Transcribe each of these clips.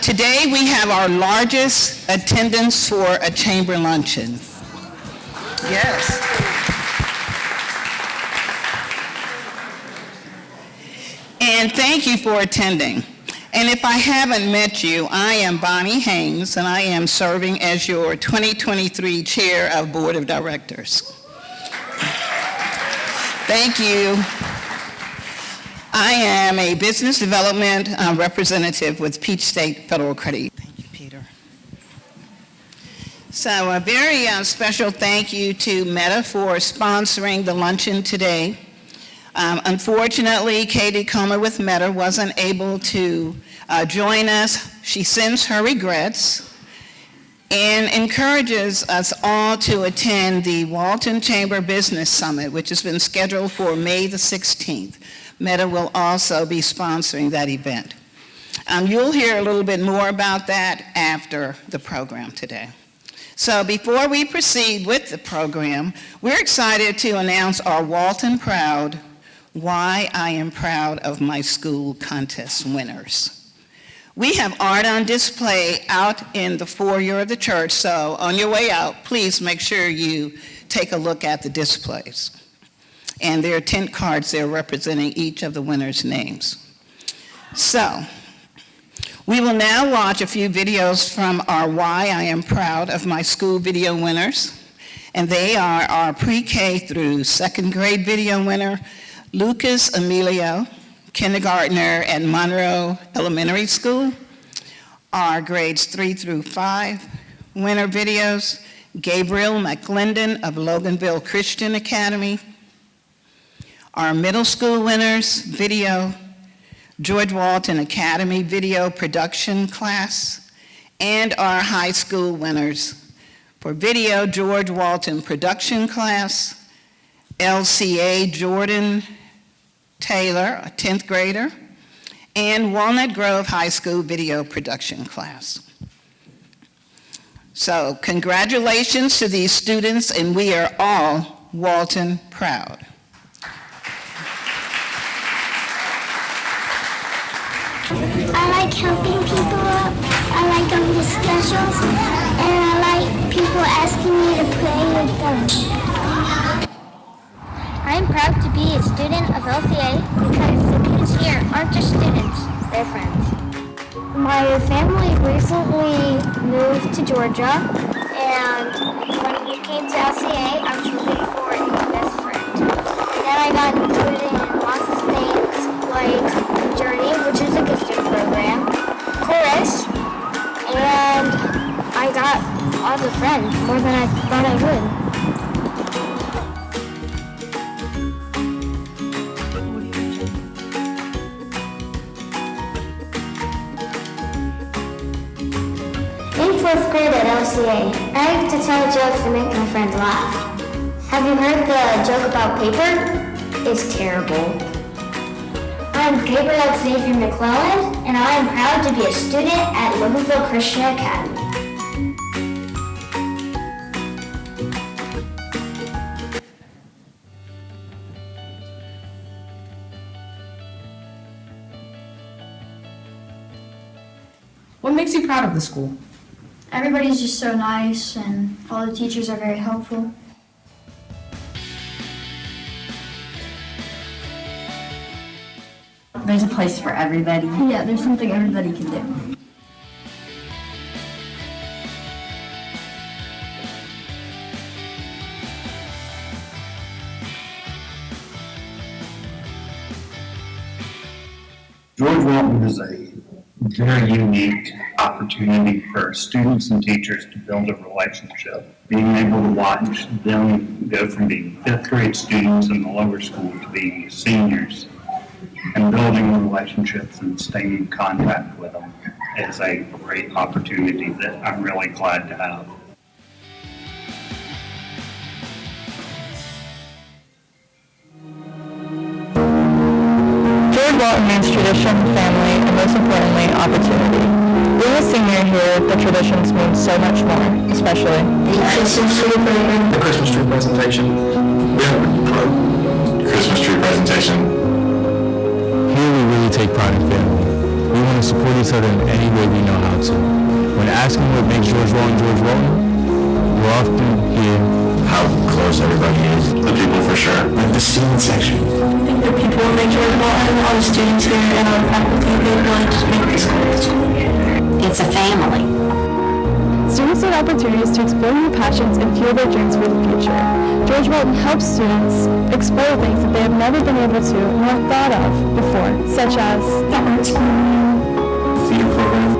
Today we have our largest attendance for a chamber luncheon. Yes. And thank you for attending. And if I haven't met you, I am Bonnie Haynes, and I am serving as your 2023 Chair of Board of Directors. Thank you. I am a business development representative with Peach State Federal Credit. Thank you, Peter. So a very special thank you to Meta for sponsoring the luncheon today. Unfortunately, Katie Comer with Meta wasn't able to join us. She sends her regrets and encourages us all to attend the Walton Chamber Business Summit, which has been scheduled for May the 16th. Meta will also be sponsoring that event. You'll hear a little bit more about that after the program today. So before we proceed with the program, we're excited to announce our Walton Proud, Why I Am Proud of My School contest winners. We have art on display out in the foyer of the church, so on your way out, please make sure you take a look at the displays. And there are 10 cards there representing each of the winners' names. So, we will now watch a few videos from our Why I Am Proud of My School video winners. And they are our pre-K through second grade video winner, Lucas Emilio, kindergartner at Monroe Elementary School. Our grades 3 through 5 winner videos, Gabriel McClendon of Loganville Christian Academy. Our middle school winners video, George Walton Academy video production class, and our high school winners for video, George Walton production class, LCA Jordan Taylor, a 10th grader, and Walnut Grove High School video production class. So congratulations to these students, and we are all Walton proud. I like helping people up, I like going to specials, and I like people asking me to play with them. I am proud to be a student of LCA because the kids here aren't just students, they're friends. My family recently moved to Georgia, and when we came to LCA, I was looking for a best friend. And then I got included in lots of things like Journey, which is a gifted program, chorus, and I got lots of friends, more than I thought I would. In 4th grade at LCA, I like to tell jokes to make my friends laugh. Have you heard the joke about paper? It's terrible. I'm Gabriel Xavier McClelland, and I am proud to be a student at Loganville Christian Academy. What makes you proud of the school? Everybody's just so nice, and all the teachers are very helpful. There's a place for everybody. Yeah, there's something everybody can do. George Walton is a very unique opportunity for students and teachers to build a relationship. Being able to watch them go from being 5th grade students in the lower school to being seniors and building relationships and staying in contact with them is a great opportunity that I'm really glad to have. George Walton means tradition, family, and most importantly, opportunity. Being a senior here, the traditions mean so much more, especially the Christmas tree presentation. Christmas tree presentation. Here we really take pride in family. We want to support each other in any way we know how to. When asking what makes George Walton, we'll often hear How close everybody is. The people for sure. Like the student section. I think the people who make George Walton, all the students here and our faculty, they really just make the school. It's a family. Students need opportunities to explore new passions and fuel their dreams for the future. George Walton helps students explore things that they have never been able to nor thought of before, such as the arts program, Theater program.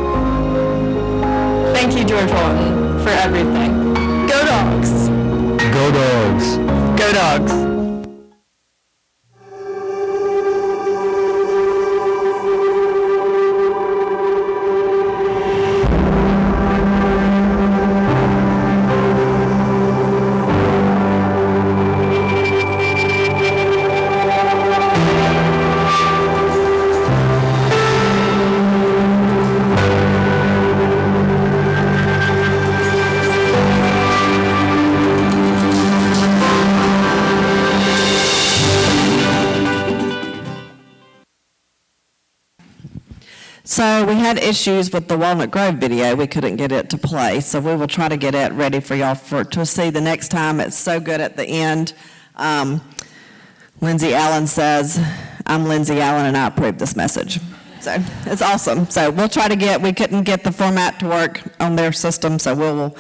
Thank you, George Walton, for everything. Go Dogs! Go Dogs! Go Dogs! So we had issues with the Walnut Grove video. We couldn't get it to play, so we will try to get it ready for y'all to see the next time. It's so good at the end. Lindsay Allen says, "I'm Lindsay Allen and I approve this message." So it's awesome. So we'll try to we couldn't get the format to work on their system, so we'll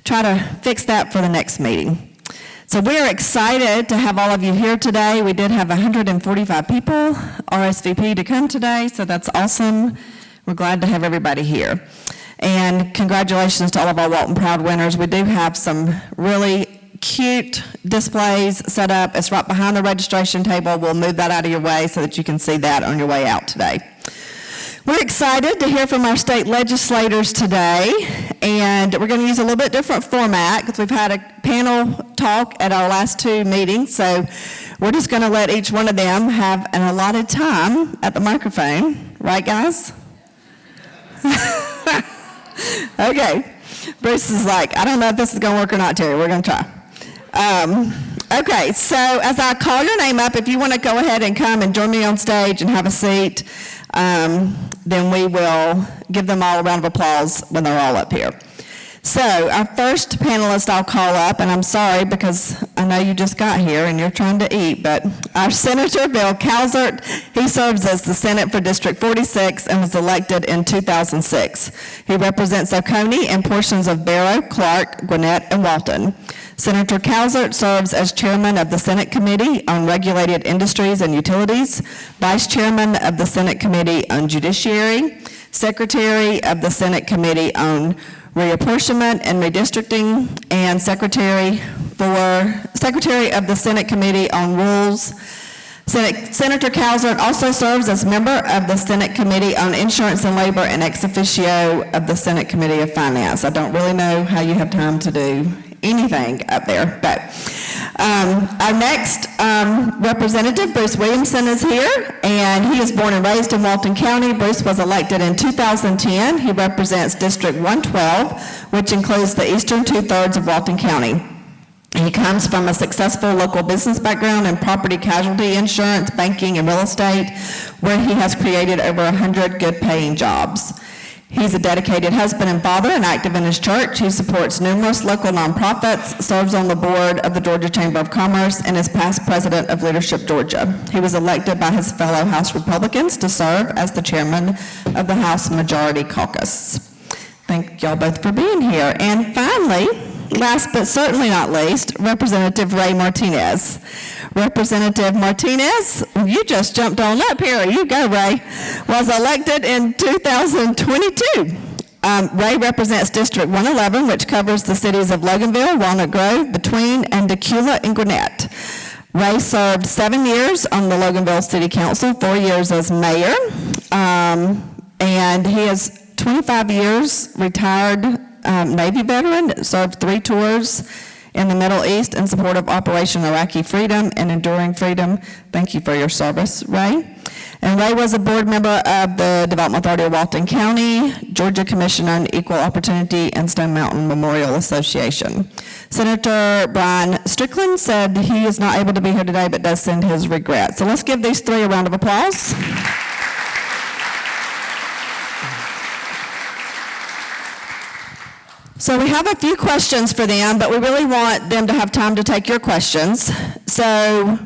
try to fix that for the next meeting. So we are excited to have all of you here today. We did have 145 people RSVP to come today, so that's awesome. We're glad to have everybody here. And congratulations to all of our Walton Proud winners. We do have some really cute displays set up. It's right behind the registration table. We'll move that out of your way so that you can see that on your way out today. We're excited to hear from our state legislators today, and we're going to use a little bit different format because we've had a panel talk at our last two meetings, so we're just going to let each one of them have an allotted time at the microphone. Right, guys? Okay. Bruce is like, I don't know if this is going to work or not, Terry. We're going to try. Okay, so as I call your name up, if you want to go ahead and come and join me on stage and have a seat, then we will give them all a round of applause when they're all up here. So our first panelist I'll call up, and I'm sorry because I know you just got here and you're trying to eat, but our Senator Bill Calzert, he serves as the Senate for District 46 and was elected in 2006. He represents Oconee and portions of Barrow, Clark, Gwinnett, and Walton. Senator Calzert serves as chairman of the Senate Committee on Regulated Industries and Utilities, vice chairman of the Senate Committee on Judiciary, secretary of the Senate Committee on Reapportionment and Redistricting, and secretary of the Senate Committee on Rules. Senator Calzert also serves as member of the Senate Committee on Insurance and Labor and ex officio of the Senate Committee of Finance. I don't really know how you have time to do anything up there, but our next representative, Bruce Williamson, is here, and he is born and raised in Walton County. Bruce was elected in 2010. He represents District 112, which includes the eastern two-thirds of Walton County. He comes from a successful local business background in property casualty insurance, banking, and real estate, where he has created over 100 good-paying jobs. He's a dedicated husband and father and active in his church. He supports numerous local nonprofits, serves on the board of the Georgia Chamber of Commerce, and is past president of Leadership Georgia. He was elected by his fellow House Republicans to serve as the chairman of the House Majority Caucus. Thank y'all both for being here. And finally, last but certainly not least, Representative Ray Martinez. Representative Martinez, you just jumped on up here. You go, Ray. Was elected in 2022. Ray represents District 111, which covers the cities of Loganville, Walnut Grove, Between, and Decula and Gwinnett. Ray served 7 years on the Loganville City Council, 4 years as mayor, and he is 25 years retired Navy veteran, served 3 tours in the Middle East in support of Operation Iraqi Freedom and Enduring Freedom. Thank you for your service, Ray. And Ray was a board member of the Development Authority of Walton County, Georgia Commission on Equal Opportunity, and Stone Mountain Memorial Association. Senator Brian Strickland said he is not able to be here today, but does send his regrets. So let's give these 3 a round of applause. So we have a few questions for them, but we really want them to have time to take your questions. So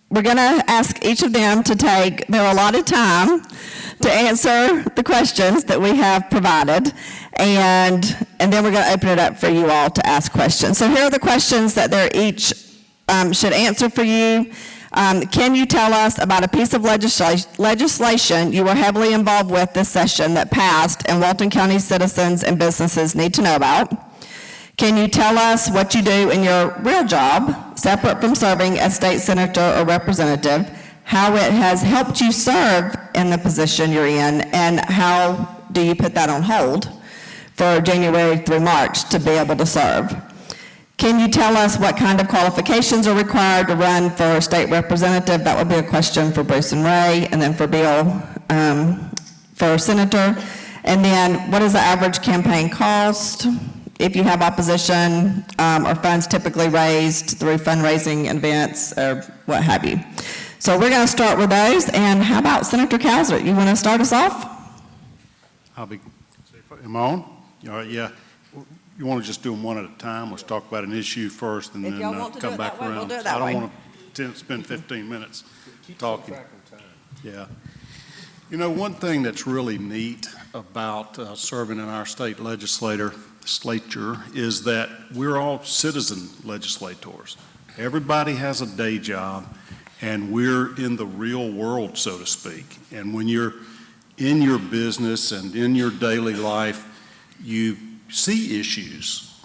we're going to ask each of them to take their allotted time to answer the questions that we have provided, and then we're going to open it up for you all to ask questions. So here are the questions that they're each should answer for you. Can you tell us about a piece of legislation you were heavily involved with this session that passed and Walton County citizens and businesses need to know about? Can you tell us what you do in your real job, separate from serving as state senator or representative, how it has helped you serve in the position you're in, and how do you put that on hold for January through March to be able to serve? Can you tell us what kind of qualifications are required to run for state representative? That would be a question for Bruce and Ray, and then for Bill for senator. And then what is the average campaign cost? If you have opposition, or funds typically raised through fundraising events or what have you. So we're going to start with those. And how about Senator Cowser? You want to start us off? Am I on? All right, yeah. You want to just do them one at a time? Let's talk about an issue first and then come back around. We'll do it that way. I don't want to spend 15 minutes talking. Yeah. You know, one thing that's really neat about serving in our state legislature is that we're all citizen legislators. Everybody has a day job, and we're in the real world, so to speak. And when you're in your business and in your daily life, you see issues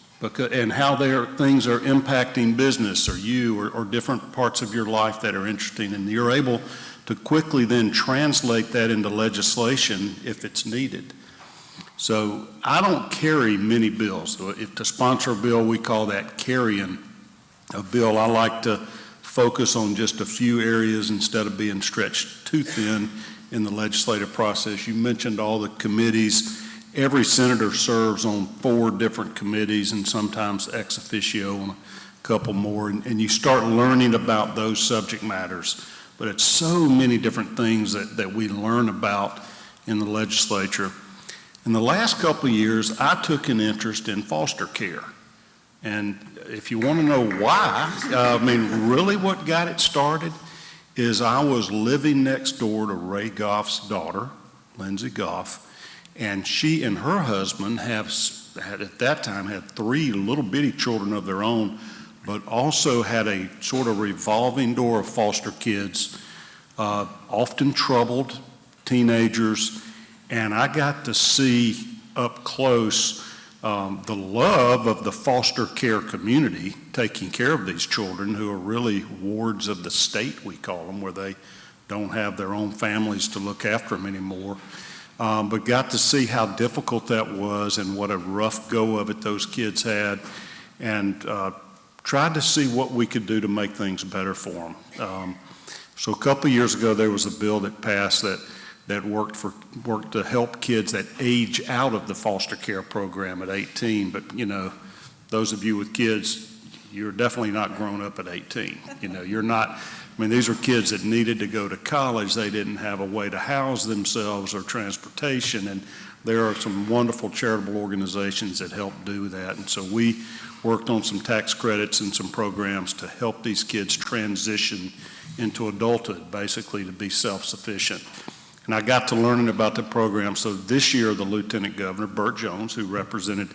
and how things are impacting business or you or different parts of your life that are interesting, and you're able to quickly then translate that into legislation if it's needed. So I don't carry many bills. If to sponsor a bill, we call that carrying a bill. I like to focus on just a few areas instead of being stretched too thin in the legislative process. You mentioned all the committees. Every senator serves on 4 different committees and sometimes ex officio on a couple more, and you start learning about those subject matters. But it's so many different things that we learn about in the legislature. In the last couple of years, I took an interest in foster care. And if you want to know why, really what got it started is I was living next door to Ray Goff's daughter, Lindsay Goff, and she and her husband had at that time had 3 little bitty children of their own, but also had a sort of revolving door of foster kids, often troubled teenagers, and I got to see up close the love of the foster care community taking care of these children who are really wards of the state, we call them, where they don't have their own families to look after them anymore. But got to see how difficult that was and what a rough go of it those kids had, and tried to see what we could do to make things better for them. So a couple of years ago, there was a bill that passed that worked to help kids that age out of the foster care program at 18. But you know, those of you with kids, you're definitely not grown up at 18. You know, you're not. I mean, these are kids that needed to go to college. They didn't have a way to house themselves or transportation, and there are some wonderful charitable organizations that help do that. And so we worked on some tax credits and some programs to help these kids transition into adulthood, basically to be self-sufficient. And I got to learning about the program. So this year, the Lieutenant Governor, Burt Jones, who represented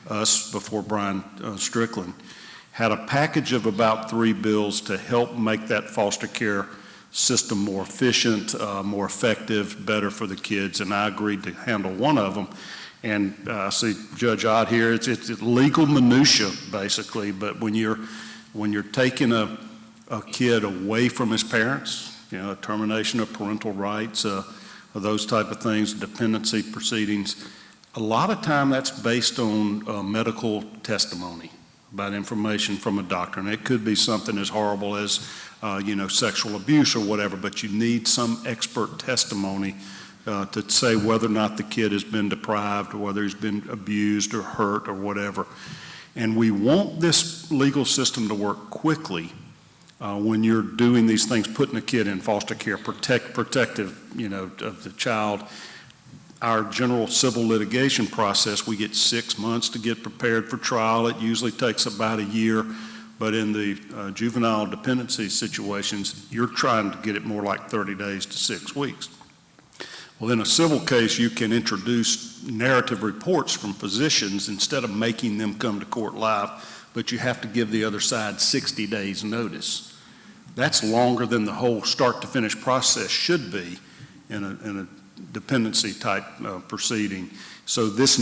us before Brian Strickland, had a package of about 3 bills to help make that foster care system more efficient, more effective, better for the kids, and I agreed to handle one of them. And I see Judge Ott here. It's legal minutia, basically, but when you're taking a kid away from his parents, you know, termination of parental rights, those type of things, dependency proceedings, a lot of time that's based on medical testimony about information from a doctor. And it could be something as horrible as, sexual abuse or whatever, but you need some expert testimony to say whether or not the kid has been deprived or whether he's been abused or hurt or whatever. And we want this legal system to work quickly when you're doing these things, putting a kid in foster care, protective, of the child. our general civil litigation process, we get 6 months to get prepared for trial. It usually takes about a year. But in the juvenile dependency situations, you're trying to get it more like 30 days to 6 weeks. Well, in a civil case, you can introduce narrative reports from physicians instead of making them come to court live, but you have to give the other side 60 days notice. That's longer than the whole start to finish process should be in a dependency type proceeding. So this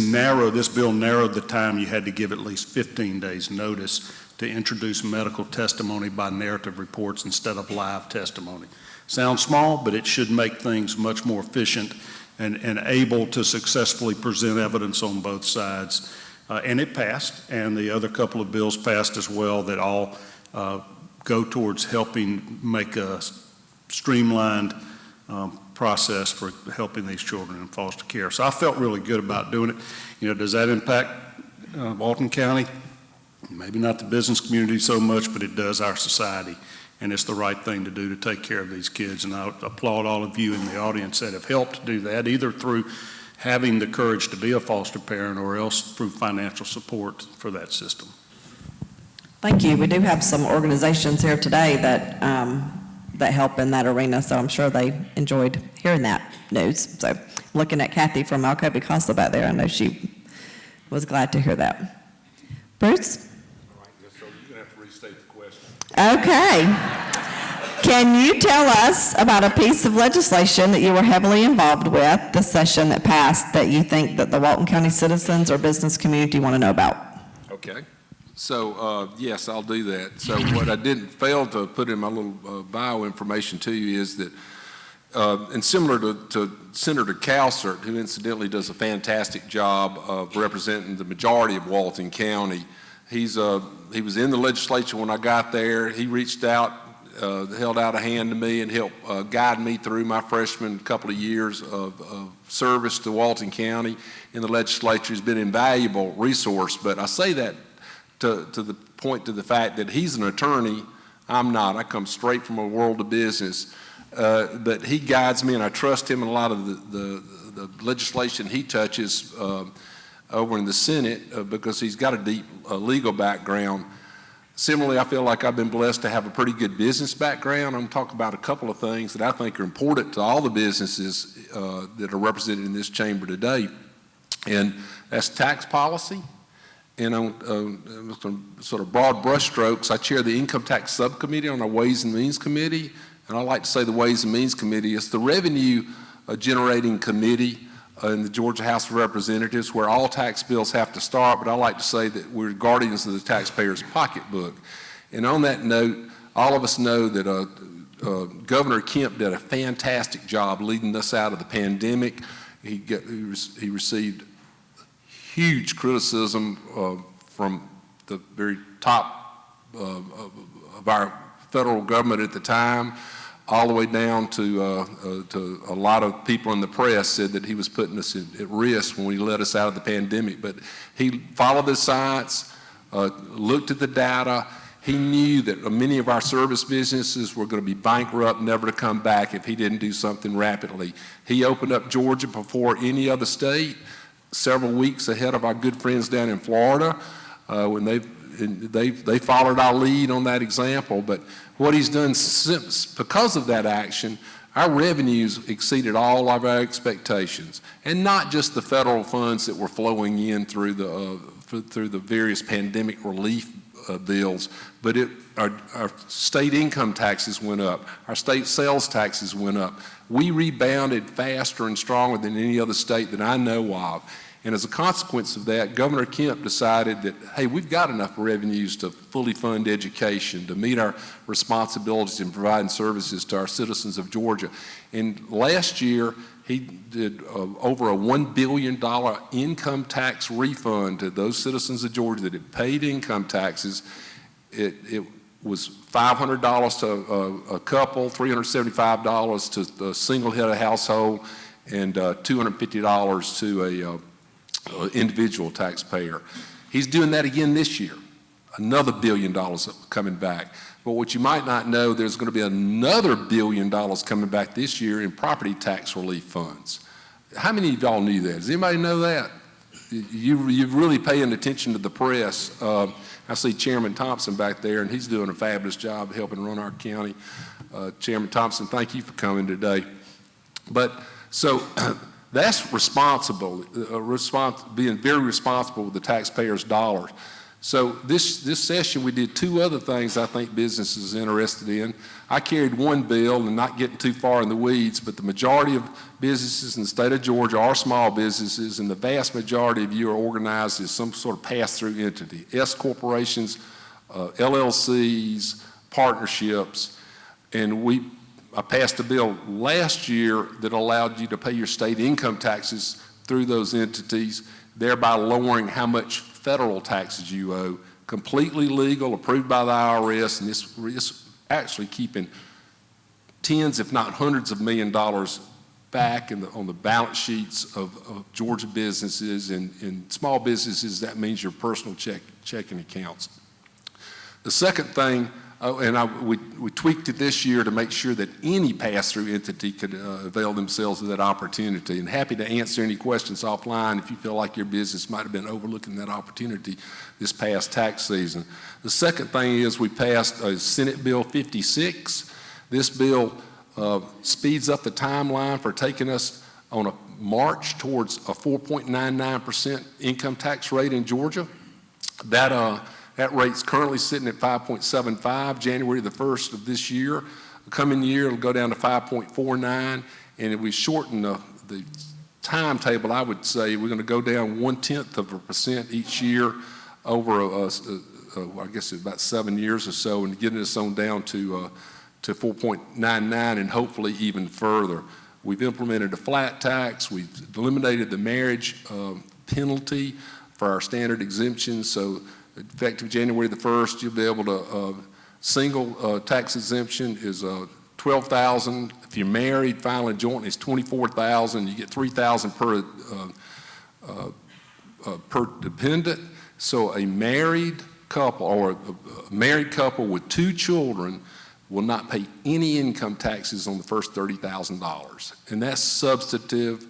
bill narrowed the time you had to give at least 15 days notice to introduce medical testimony by narrative reports instead of live testimony. Sounds small, but it should make things much more efficient and able to successfully present evidence on both sides. And it passed, and the other couple of bills passed as well that all go towards helping make a streamlined process for helping these children in foster care. So I felt really good about doing it. You know, does that impact Walton County? Maybe not the business community so much, but it does our society, and it's the right thing to do to take care of these kids. And I applaud all of you in the audience that have helped do that, either through having the courage to be a foster parent or else through financial support for that system. Thank you. We do have some organizations here today that that help in that arena, so I'm sure they enjoyed hearing that news. So looking at Kathy from Alcoa Casa back there, I know she was glad to hear that. Bruce? All right, so you're going to have to restate the question. Okay. Can you tell us about a piece of legislation that you were heavily involved with this session that passed that you think that the Walton County citizens or business community want to know about? Okay. So, yes, I'll do that. So what I didn't fail to put in my little bio information to you is that, and similar to Senator Calcert, who incidentally does a fantastic job of representing the majority of Walton County, he was in the legislature when I got there. He reached out, held out a hand to me and helped guide me through my freshman couple of years of service to Walton County in the legislature. Has been an invaluable resource, but I say that to the point to the fact that he's an attorney. I'm not. I come straight from a world of business. But he guides me, and I trust him in a lot of the legislation he touches over in the Senate because he's got a deep legal background. Similarly, I feel like I've been blessed to have a pretty good business background. I'm going to talk about a couple of things that I think are important to all the businesses that are represented in this chamber today, and that's tax policy. And on sort of broad brushstrokes, I chair the Income Tax Subcommittee on our Ways and Means Committee. And I like to say the Ways and Means Committee is the revenue generating committee in the Georgia House of Representatives where all tax bills have to start, but I like to say that we're guardians of the taxpayer's pocketbook. And on that note, all of us know that Governor Kemp did a fantastic job leading us out of the pandemic. He received huge criticism from the very top of our federal government at the time, all the way down to a lot of people in the press said that he was putting us at risk when he let us out of the pandemic. But he followed the science, looked at the data. He knew that many of our service businesses were going to be bankrupt, never to come back if he didn't do something rapidly. He opened up Georgia before any other state, several weeks ahead of our good friends down in Florida when they followed our lead on that example. But what he's done since, because of that action, our revenues exceeded all of our expectations, and not just the federal funds that were flowing in through the various pandemic relief bills, but our state income taxes went up, our state sales taxes went up. We rebounded faster and stronger than any other state that I know of. And as a consequence of that, Governor Kemp decided that, hey, we've got enough revenues to fully fund education, to meet our responsibilities in providing services to our citizens of Georgia. And last year, he did over a $1 billion income tax refund to those citizens of Georgia that had paid income taxes. It was $500 to a couple, $375 to a single head of household, and $250 to a individual taxpayer. He's doing that again this year, another $1 billion coming back. But what you might not know, there's going to be another $1 billion coming back this year in property tax relief funds. How many of y'all knew that? Does anybody know that? You're really paying attention to the press. I see Chairman Thompson back there, and he's doing a fabulous job helping run our county. Chairman Thompson, thank you for coming today. But so that's responsible, being very responsible with the taxpayers' dollars. So this session, we did two other things I think businesses are interested in. I carried one bill, and not getting too far in the weeds, but the majority of businesses in the state of Georgia are small businesses, and the vast majority of you are organized as some sort of pass-through entity, S corporations, LLCs, partnerships, and I passed a bill last year that allowed you to pay your state income taxes through those entities, thereby lowering how much federal taxes you owe. Completely legal, approved by the IRS, and it's actually keeping tens, if not hundreds of $1 million back on the balance sheets of Georgia businesses and small businesses. That means your personal checking accounts. The second thing, we tweaked it this year to make sure that any pass-through entity could avail themselves of that opportunity. And happy to answer any questions offline if you feel like your business might have been overlooking that opportunity this past tax season. The second thing is we passed Senate Bill 56. This bill speeds up the timeline for taking us on a march towards a 4.99% income tax rate in Georgia. That rate's currently sitting at 5.75, January the 1st of this year. The coming year, it'll go down to 5.49, and if we shorten the timetable, I would say we're going to go down 0.1% each year over, I guess it's about 7 years or so, and getting us on down to 4.99 and hopefully even further. We've implemented a flat tax. We've eliminated the marriage penalty for our standard exemptions, so effective January the 1st, you'll be able to, single tax exemption is $12,000. If you're married, filing jointly, it's $24,000. You get $3,000 per dependent. So a married couple or a married couple with 2 children will not pay any income taxes on the first $30,000. And that's substantive.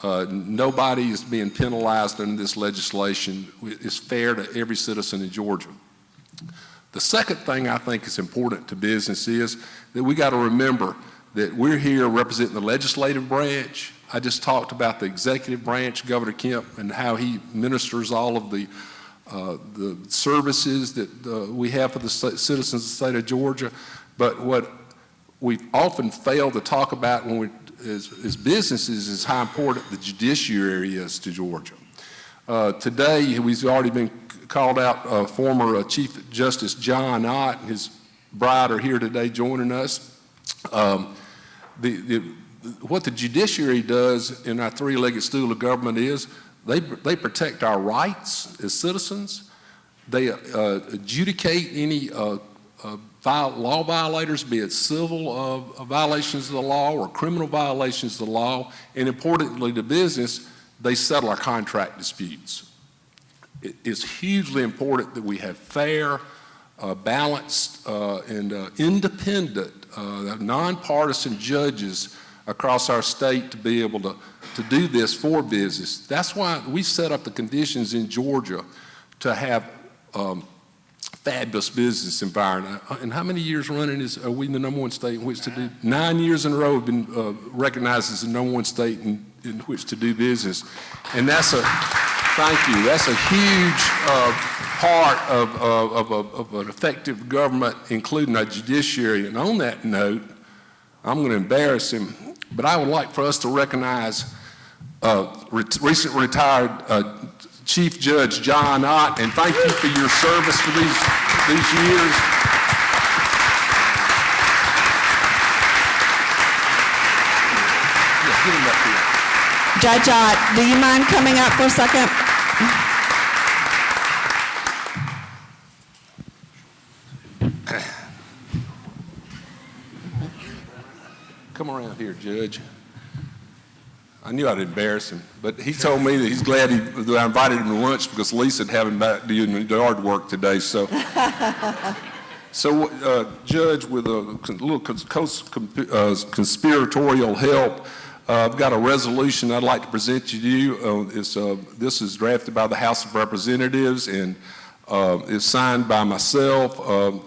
Nobody is being penalized under this legislation. It's fair to every citizen in Georgia. The second thing I think is important to business is that we got to remember that we're here representing the legislative branch. I just talked about the executive branch, Governor Kemp, and how he ministers all of the services that we have for the citizens of the state of Georgia. But what we've often failed to talk about when as businesses is how important the judiciary is to Georgia. Today, we've already been called out, former Chief Justice John Ott and his bride are here today joining us. What the judiciary does in our three-legged stool of government is they protect our rights as citizens. They adjudicate any law violators, be it civil violations of the law or criminal violations of the law, and importantly to business, they settle our contract disputes. It is hugely important that we have fair, balanced, and independent, nonpartisan judges across our state to be able to do this for business. That's why we set up the conditions in Georgia to have fabulous business environment. And how many years running are we the #1 state in which to do? 9 years in a row have been recognized as the #1 state in which to do business. And that's thank you, that's a huge part of an effective government, including our judiciary. And on that note, I'm going to embarrass him, but I would like for us to recognize recently retired Chief Judge John Ott, and thank you for your service for these years. Yeah, get him up here. Judge Ott, do you mind coming up for a second? Come around here, Judge. I knew I'd embarrass him, but he told me that he's glad that I invited him to lunch because Lisa'd have him back doing yard work today. So, Judge, with a little conspiratorial help, I've got a resolution I'd like to present to you. This is drafted by the House of Representatives and is signed by myself,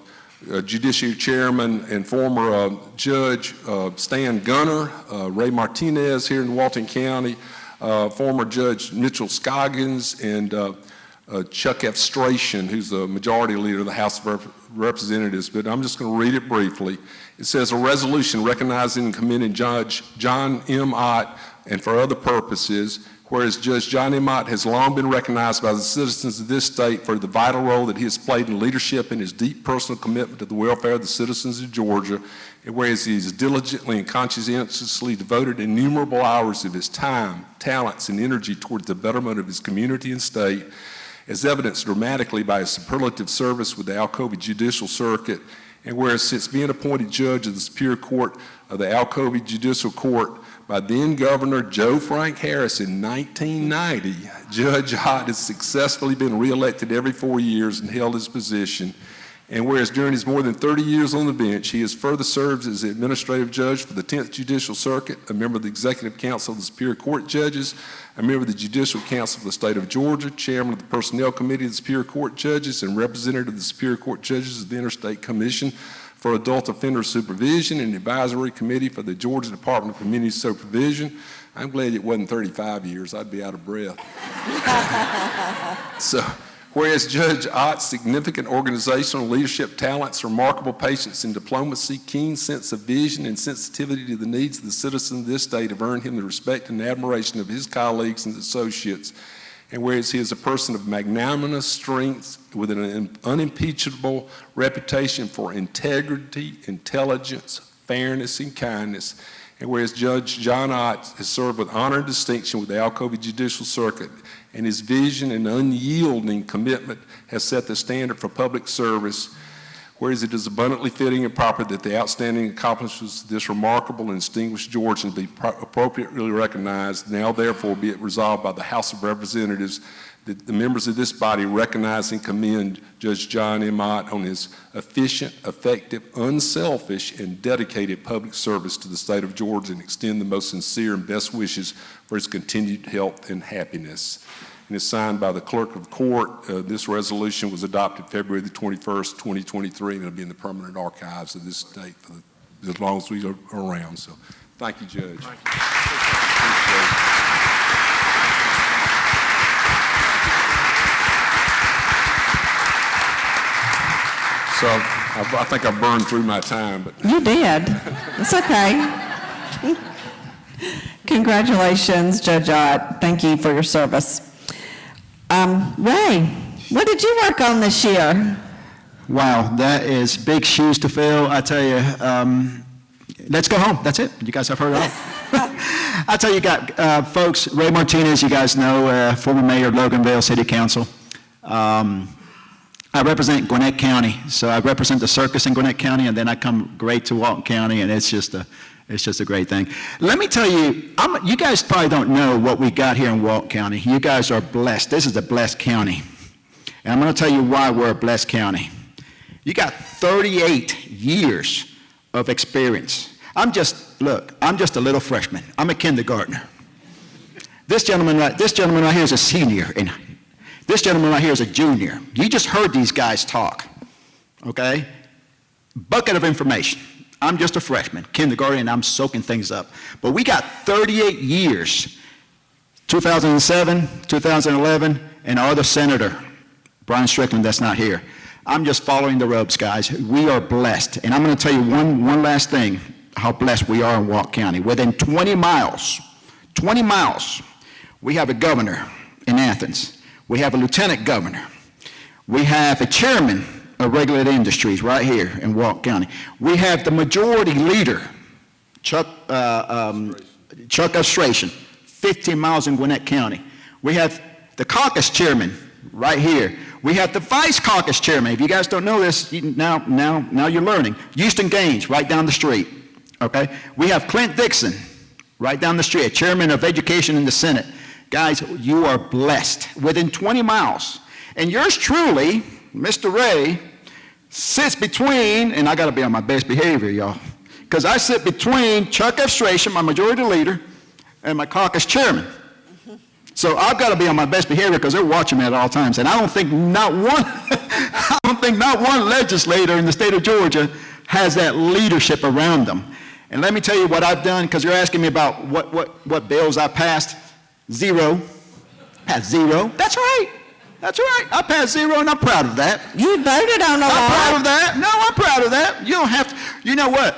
Judiciary Chairman and former Judge Stan Gunner, Ray Martinez here in Walton County, former Judge Mitchell Scoggins, and Chuck F. Strachan, who's the Majority Leader of the House of Representatives, but I'm just going to read it briefly. It says, a resolution recognizing and commending Judge John M. Ott and for other purposes, whereas Judge John M. Ott has long been recognized by the citizens of this state for the vital role that he has played in leadership and his deep personal commitment to the welfare of the citizens of Georgia, and whereas he has diligently and conscientiously devoted innumerable hours of his time, talents, and energy towards the betterment of his community and state, as evidenced dramatically by his superlative service with the Alcovy Judicial Circuit, and whereas since being appointed judge of the Superior Court of the Alcovy Judicial Court by then Governor Joe Frank Harris in 1990, Judge Ott has successfully been reelected every 4 years and held his position. And whereas during his more than 30 years on the bench, he has further served as the administrative judge for the 10th Judicial Circuit, a member of the Executive Council of the Superior Court Judges, a member of the Judicial Council of the State of Georgia, chairman of the Personnel Committee of the Superior Court Judges, and representative of the Superior Court Judges of the Interstate Commission for Adult Offender Supervision and Advisory Committee for the Georgia Department of Community Supervision. I'm glad it wasn't 35 years. I'd be out of breath. So, whereas Judge Ott's significant organizational leadership talents, remarkable patience and diplomacy, keen sense of vision, and sensitivity to the needs of the citizens of this state have earned him the respect and admiration of his colleagues and associates, and whereas he is a person of magnanimous strength with an unimpeachable reputation for integrity, intelligence, fairness, and kindness, and whereas Judge John Ott has served with honor and distinction with the Alcovy Judicial Circuit, and his vision and unyielding commitment has set the standard for public service, whereas it is abundantly fitting and proper that the outstanding accomplishments of this remarkable and distinguished Georgian be appropriately recognized. Now, therefore, be it resolved by the House of Representatives that the members of this body recognize and commend Judge John M. Ott on his efficient, effective, unselfish, and dedicated public service to the state of Georgia, and extend the most sincere and best wishes for his continued health and happiness. And is signed by the clerk of court. This resolution was adopted February the 21st, 2023, and it'll be in the permanent archives of this state for as long as we are around. So thank you, Judge. Thank you. So I think I burned through my time. But you did. It's okay. Congratulations, Judge Ott. Thank you for your service. Ray, what did you work on this year? Wow, that is big shoes to fill. I tell you, let's go home. That's it. You guys have heard it all. I tell you, folks, Ray Martinez, you guys know, former mayor of Loganville City Council. I represent Gwinnett County, so I represent the circus in Gwinnett County, and then I come great to Walton County, and it's just a great thing. Let me tell you, you guys probably don't know what we got here in Walton County. You guys are blessed. This is a blessed county. And I'm going to tell you why we're a blessed county. You got 38 years of experience. I'm just a little freshman. I'm a kindergartner. This gentleman right here is a senior, and this gentleman right here is a junior. You just heard these guys talk, okay? Bucket of information. I'm just a freshman, kindergarten, and I'm soaking things up. But we got 38 years, 2007, 2011, and our other senator, Brian Strickland, that's not here. I'm just following the ropes, guys. We are blessed. And I'm going to tell you one last thing, how blessed we are in Walton County. Within 20 miles, we have a governor in Athens. We have a lieutenant governor. We have a chairman of regulated industries right here in Walton County. We have the majority leader, Chuck F. Strachan, 15 miles in Gwinnett County. We have the caucus chairman right here. We have the vice caucus chairman. If you guys don't know this, now you're learning. Houston Gaines, right down the street. Okay. We have Clint Dixon, right down the street, a chairman of education in the Senate. Guys, you are blessed. Within 20 miles. And yours truly, Mr. Ray, sits between, and I got to be on my best behavior, y'all, because I sit between Chuck F. Strachan, my majority leader, and my caucus chairman. So I've got to be on my best behavior because they're watching me at all times. And I don't think not one legislator in the state of Georgia has that leadership around them. And let me tell you what I've done, because you're asking me about what bills I passed. Zero. Passed zero. That's right. That's right. I passed zero, and I'm proud of that. You voted on a lot. I'm proud of that. No, I'm proud of that. You don't have to. You know what?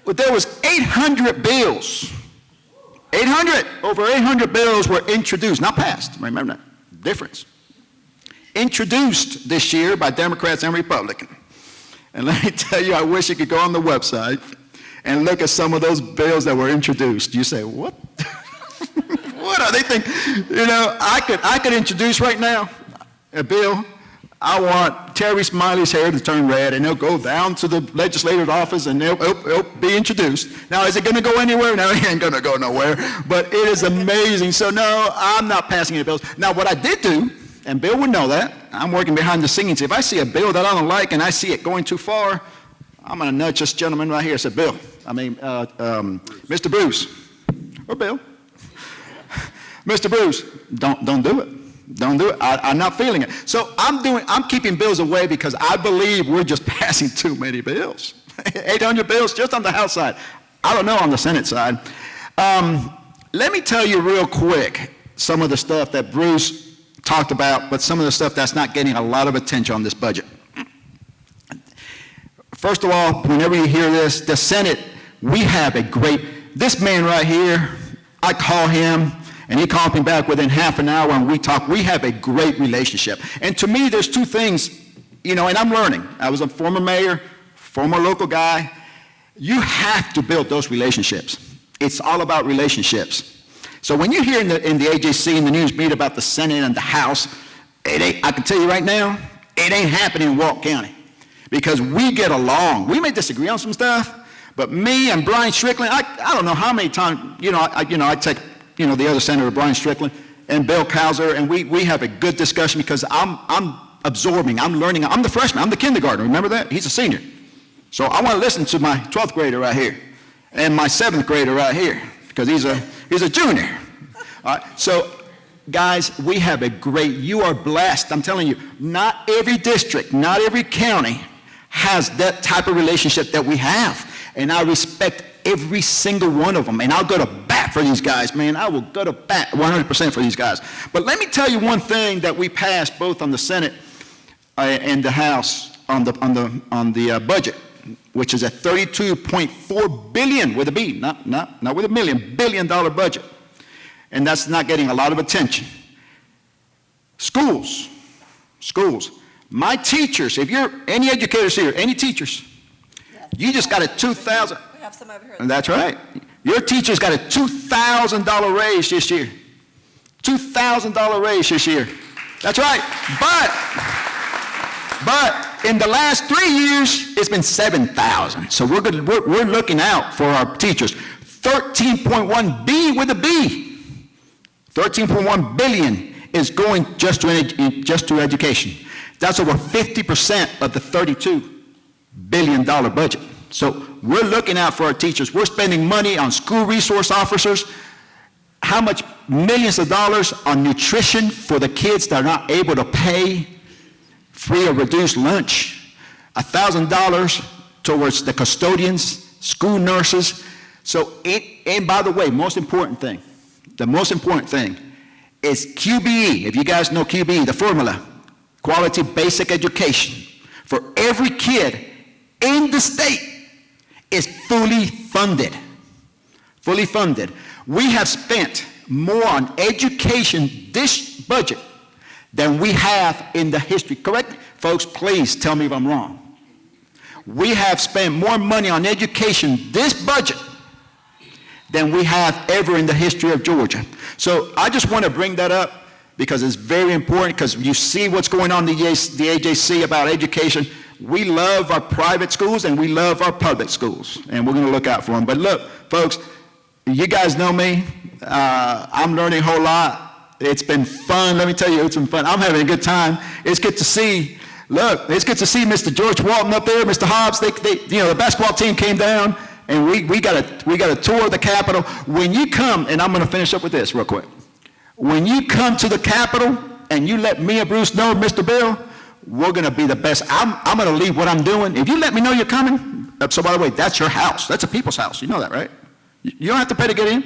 But there was 800 bills. Over 800 bills were introduced, not passed. Remember that difference. Introduced this year by Democrats and Republicans. And let me tell you, I wish you could go on the website and look at some of those bills that were introduced. You say, what? What are they thinking? You know, I could introduce right now a bill. I want Terry Smiley's hair to turn red, and they'll go down to the legislator's office, and it'll be introduced. Now, is it going to go anywhere? No, it ain't going to go nowhere, but it is amazing. So, no, I'm not passing any bills. Now, what I did do, and Bill would know that, I'm working behind the scenes. If I see a bill that I don't like and I see it going too far, I'm going to nudge this gentleman right here and say, Mr. Bruce, or Bill, Mr. Bruce, don't do it. Don't do it. I'm not feeling it. So I'm keeping bills away because I believe we're just passing too many bills. 800 bills just on the House side. I don't know on the Senate side. Let me tell you real quick some of the stuff that Bruce talked about, but some of the stuff that's not getting a lot of attention on this budget. First of all, whenever you hear this, the Senate, we have this man right here, I call him, and he called me back within half an hour, and we talk. We have a great relationship. And to me, there's two things, and I'm learning. I was a former mayor, former local guy. You have to build those relationships. It's all about relationships. So when you hear in the AJC and the news meet about the Senate and the House, I can tell you right now, it ain't happening in Walton County because we get along. We may disagree on some stuff, but me and Brian Strickland, I don't know how many times, I take the other Senator, Brian Strickland, and Bill Cowser, and we have a good discussion because I'm absorbing, I'm learning. I'm the freshman, I'm the kindergartner, remember that? He's a senior. So I want to listen to my 12th grader right here and my 7th grader right here because he's a junior. All right, so guys, we have you are blessed. I'm telling you, not every district, not every county has that type of relationship that we have. And I respect every single one of them. And I'll go to bat for these guys, man. I will go to bat 100% for these guys. But let me tell you one thing that we passed both on the Senate and the House on the budget, which is a $32.4 billion with a B, not with a million, $1 billion budget. And that's not getting a lot of attention. Schools. My teachers, if you're any educators here, any teachers, you just got a $2,000. We have some over here. That's right. Your teacher's got a $2,000 raise this year. $2,000 raise this year. That's right. But in the last 3 years, it's been $7,000. So we're looking out for our teachers. 13.1 B with a B. 13.1 billion is going just to education. That's over 50% of the $32 billion budget. So we're looking out for our teachers. We're spending money on school resource officers. How much millions of dollars on nutrition for the kids that are not able to pay free or reduced lunch. $1,000 towards the custodians, school nurses. So and by the way, the most important thing is QBE. If you guys know QBE, the formula, quality basic education for every kid in the state is fully funded. Fully funded. We have spent more on education this budget than we have in the history. Correct? Folks, please tell me if I'm wrong. We have spent more money on education this budget than we have ever in the history of Georgia. So I just want to bring that up because it's very important because you see what's going on in the AJC about education. We love our private schools and we love our public schools, and we're going to look out for them. But look, folks, you guys know me. I'm learning a whole lot. It's been fun. Let me tell you, it's been fun. I'm having a good time. It's good to see. Look, it's good to see Mr. George Walton up there, Mr. Hobbs. The basketball team came down, and we got a tour of the Capitol. When you come, and I'm going to finish up with this real quick. When you come to the Capitol and you let me and Bruce know, Mr. Bill, we're going to be the best. I'm going to leave what I'm doing. If you let me know you're coming, so by the way, that's your house. That's a people's house. You know that, right? You don't have to pay to get in.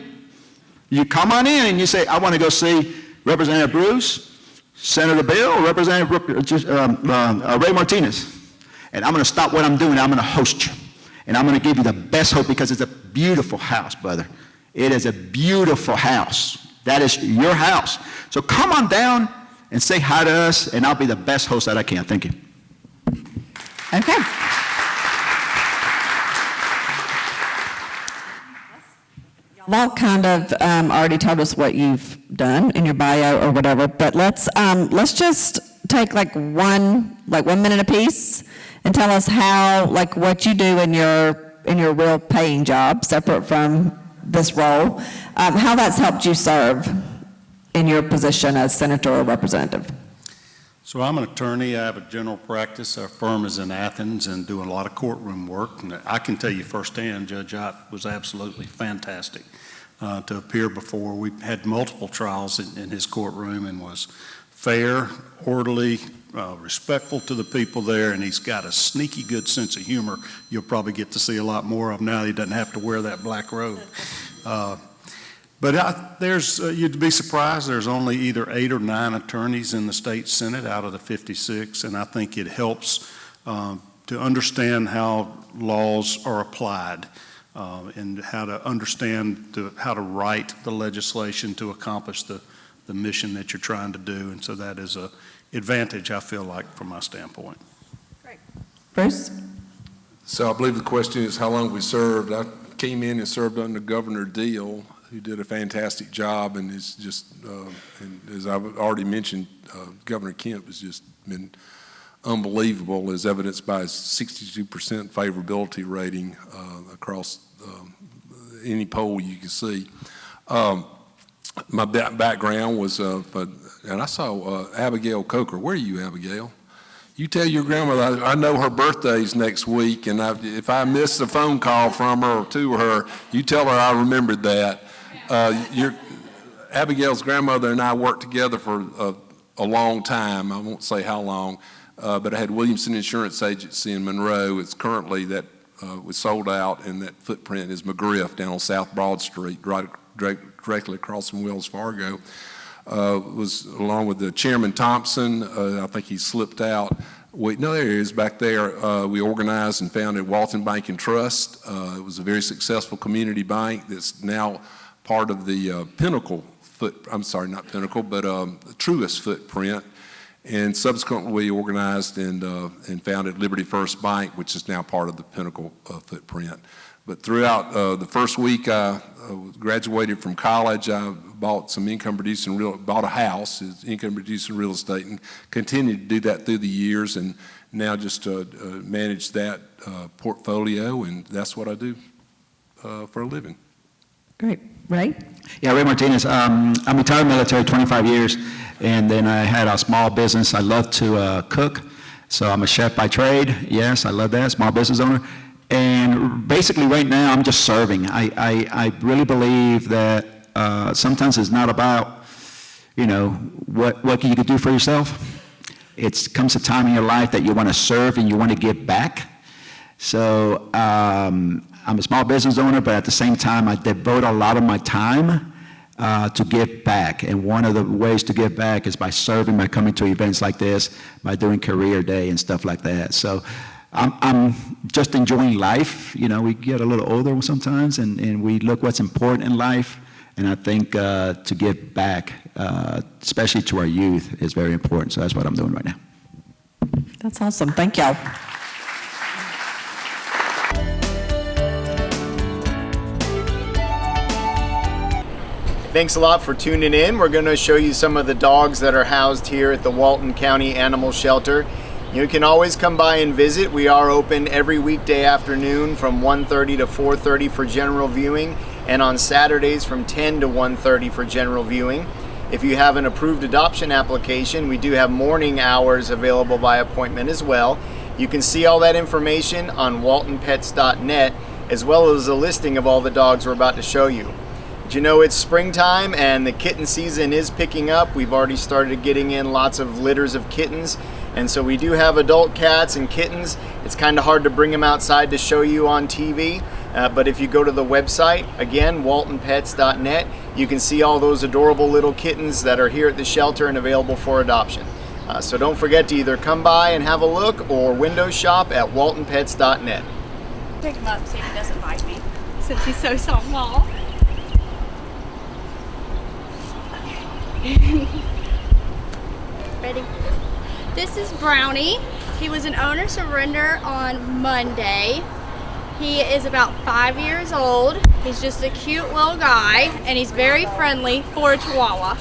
You come on in and you say, I want to go see Representative Bruce, Senator Bill, or Representative Ray Martinez. And I'm going to stop what I'm doing. I'm going to host you. And I'm going to give you the best hope because it's a beautiful house, brother. It is a beautiful house. That is your house. So come on down and say hi to us, and I'll be the best host that I can. Thank you. Okay. Y'all kind of already told us what you've done in your bio or whatever, but let's just take like one minute apiece and tell us how, like, what you do in your real paying job, separate from this role, how that's helped you serve in your position as senator or representative. So I'm an attorney. I have a general practice. Our firm is in Athens and do a lot of courtroom work. And I can tell you firsthand, Judge Ott was absolutely fantastic to appear before. We had multiple trials in his courtroom and was fair, orderly, respectful to the people there, and he's got a sneaky good sense of humor. You'll probably get to see a lot more of him now. He doesn't have to wear that black robe. But you'd be surprised, there's only either 8 or 9 attorneys in the state Senate out of the 56, and I think it helps to understand how laws are applied and how to understand how to write the legislation to accomplish the mission that you're trying to do, and so that is an advantage, I feel like, from my standpoint. Great. Bruce? So I believe the question is how long we served. I came in and served under Governor Deal, who did a fantastic job, and is just, and as I've already mentioned, Governor Kemp has just been unbelievable, as evidenced by his 62% favorability rating across any poll you can see. My background was, and I saw Abigail Coker. Where are you, Abigail? You tell your grandmother, I know her birthday's next week, and if I miss a phone call from her or to her, you tell her I remembered that. Abigail's grandmother and I worked together for a long time. I won't say how long, but I had Williamson Insurance Agency in Monroe. It's currently that was sold out, and that footprint is McGriff down on South Broad Street, directly across from Wells Fargo. Was along with the Chairman Thompson. I think he slipped out. No, there he is back there. We organized and founded Walton Bank and Trust. It was a very successful community bank that's now part of the Pinnacle not Pinnacle, but Truist footprint. And subsequently, we organized and founded Liberty First Bank, which is now part of the Pinnacle footprint. But throughout the first week I graduated from college, I bought some bought a house, income-producing real estate, and continued to do that through the years, and now just manage that portfolio, and that's what I do for a living. Great. Ray? Yeah, Ray Martinez. I'm retired military, 25 years, and then I had a small business. I love to cook, so I'm a chef by trade. Yes, I love that, small business owner. And basically right now I'm just serving. I really believe that sometimes it's not about, what you can do for yourself. It comes a time in your life that you want to serve and you want to give back. So I'm a small business owner, but at the same time I devote a lot of my time to give back. And one of the ways to give back is by serving, by coming to events like this, by doing career day and stuff like that. So I'm just enjoying life. We get a little older sometimes, and we look what's important in life. And I think to give back, especially to our youth, is very important. So that's what I'm doing right now. That's awesome. Thank y'all. Thanks a lot for tuning in. We're going to show you some of the dogs that are housed here at the Walton County Animal Shelter. You can always come by and visit. We are open every weekday afternoon from 1:30 to 4:30 for general viewing, and on Saturdays from 10 to 1:30 for general viewing. If you have an approved adoption application, we do have morning hours available by appointment as well. You can see all that information on waltonpets.net, as well as a listing of all the dogs we're about to show you. Did you know it's springtime and the kitten season is picking up? We've already started getting in lots of litters of kittens, and so we do have adult cats and kittens. It's kind of hard to bring them outside to show you on TV, but if you go to the website, again, waltonpets.net, you can see all those adorable little kittens that are here at the shelter and available for adoption. So don't forget to either come by and have a look or window shop at waltonpets.net. Pick him up, see if he doesn't bite me, since he's so small. Ready? This is Brownie. He was an owner surrender on Monday. He is about 5 years old. He's just a cute little guy, and he's very friendly for a Chihuahua.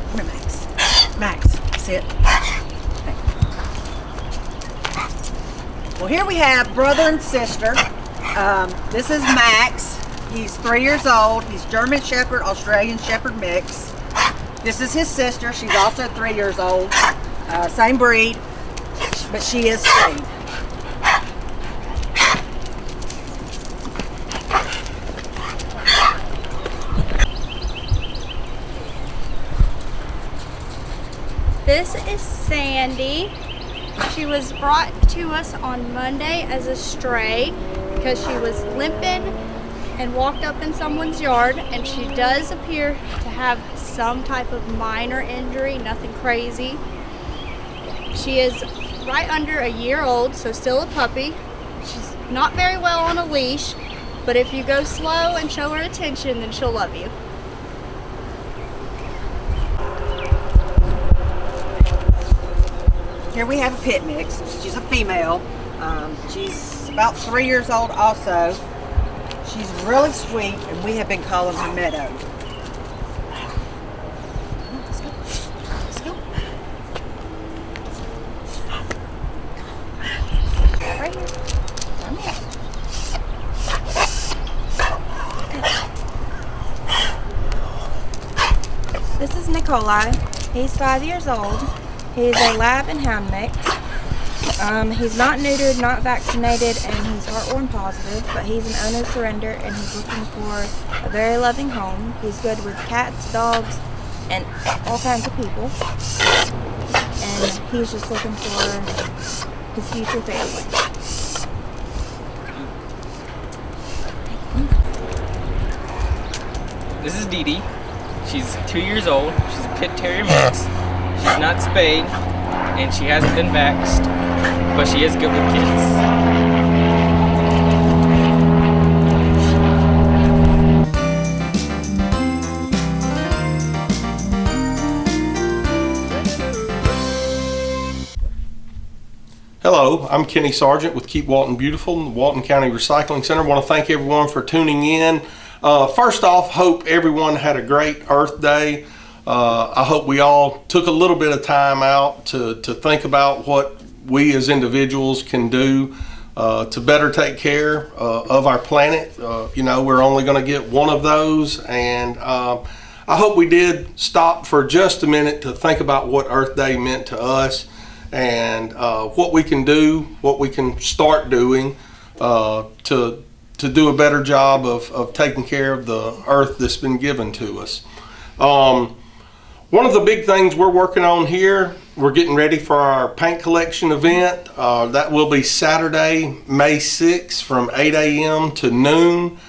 Come here, Max. Max, sit. Well, here we have brother and sister. This is Max. He's 3 years old. He's German Shepherd, Australian Shepherd mix. This is his sister. She's also 3 years old. Same breed, but she is spayed. This is Sandy. She was brought to us on Monday as a stray because she was limping and walked up in someone's yard, and she does appear to have some type of minor injury, nothing crazy. She is right under a year old, so still a puppy. She's not very well on a leash, but if you go slow and show her attention, then she'll love you. Here we have a pit mix. She's a female. She's about 3 years old also. She's really sweet, and we have been calling her Meadow. Let's go. Let's go. Right here. Come here. This is Nikolai. He's 5 years old. He's a lab and hound mix. He's not neutered, not vaccinated, and he's heartworm positive, but he's an owner surrender and he's looking for a very loving home. He's good with cats, dogs, and all kinds of people. And he's just looking for his future family. This is Dee Dee. She's 2 years old. She's a pit terrier mix. She's not spayed, and she hasn't been vaxxed, but she is good with kids. Hello, I'm Kenny Sargent with Keep Walton Beautiful and the Walton County Recycling Center. I want to thank everyone for tuning in. First off, hope everyone had a great Earth Day. I hope we all took a little bit of time out to think about what we as individuals can do to better take care of our planet. You know, we're only going to get one of those, and I hope we did stop for just a minute to think about what Earth Day meant to us and what we can do, what we can start doing to do a better job of taking care of the earth that's been given to us. One of the big things we're working on here, we're getting ready for our paint collection event. That will be Saturday, May 6th from 8 a.m. to noon.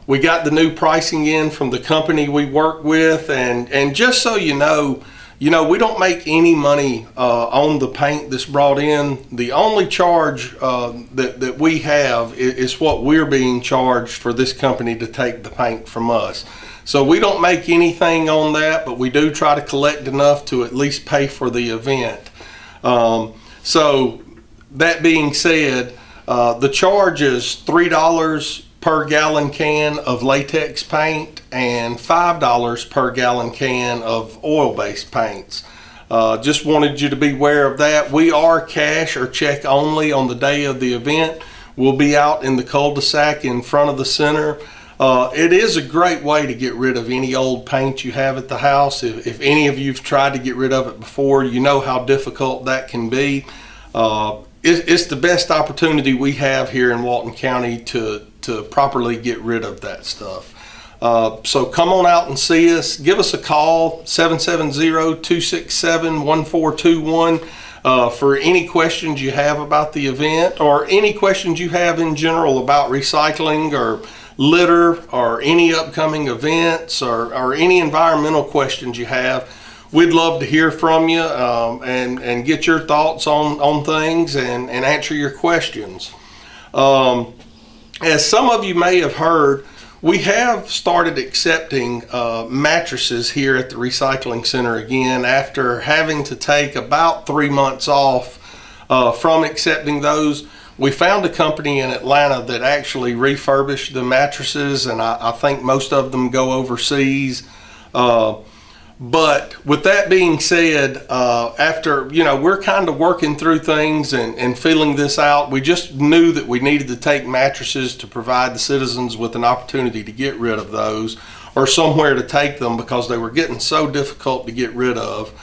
We got the new pricing in from the company we work with, and just so you know, we don't make any money on the paint that's brought in. The only charge that we have is what we're being charged for this company to take the paint from us. So we don't make anything on that, but we do try to collect enough to at least pay for the event. So that being said, the charge is $3 per gallon can of latex paint and $5 per gallon can of oil-based paints. Just wanted you to be aware of that. We are cash or check only on the day of the event. We'll be out in the cul-de-sac in front of the center. It is a great way to get rid of any old paint you have at the house. If any of you've tried to get rid of it before, you know how difficult that can be. it's the best opportunity we have here in Walton County to properly get rid of that stuff. So come on out and see us. Give us a call, 770-267-1421, for any questions you have about the event or any questions you have in general about recycling or litter or any upcoming events or any environmental questions you have. We'd love to hear from you and get your thoughts on things and answer your questions. As some of you may have heard, we have started accepting mattresses here at the recycling center again after having to take about 3 months off from accepting those. We found a company in Atlanta that actually refurbished the mattresses, and I think most of them go overseas. But with that being said, after, we're kind of working through things and feeling this out, we just knew that we needed to take mattresses to provide the citizens with an opportunity to get rid of those or somewhere to take them because they were getting so difficult to get rid of.